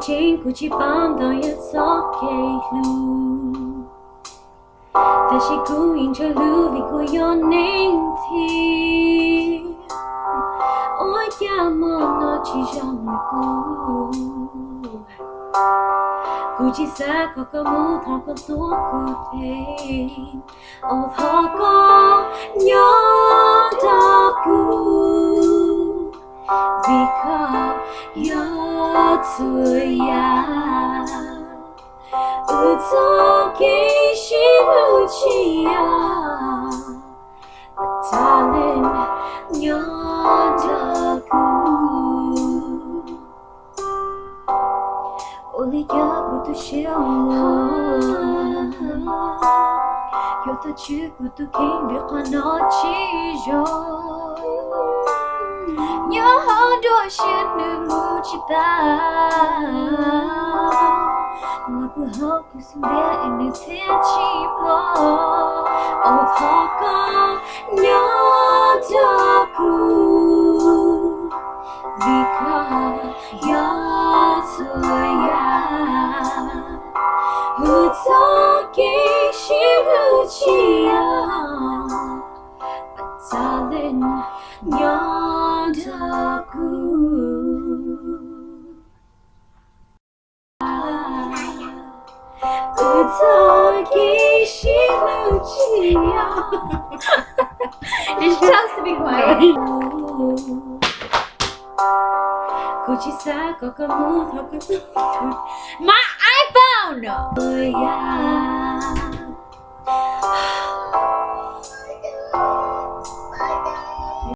chính của chị bám đòi nhất gió kề lưu ta chỉ cũng in cho lưu vì cô yêu nên thì ôi cha mong nó chỉ trong người cô chỉ xa có mũ thọ có tốt cụ thể ô thọ có nhớ ta cô vì có nhớ tuổi ya ước cho cái xin ưu chi ya ta lên nhớ ta cô ôi nhớ của tôi siêu yêu ta chưa của tôi kinh việc qua nó chỉ rồi nhớ hơn đôi chân nước mưa chỉ ta mà cứ hốt cứ xin biết em được thiết chỉ bỏ ô khó có nhớ ta cô vì có nhớ tuổi ya ước cho cái xin ưu chi ya ta lên nhớ ta cô ước cho cái xin ưu chi ya. It's just to be quiet. Cô chỉ xa có mũ thọ có tốt My iPhone! tuổi ya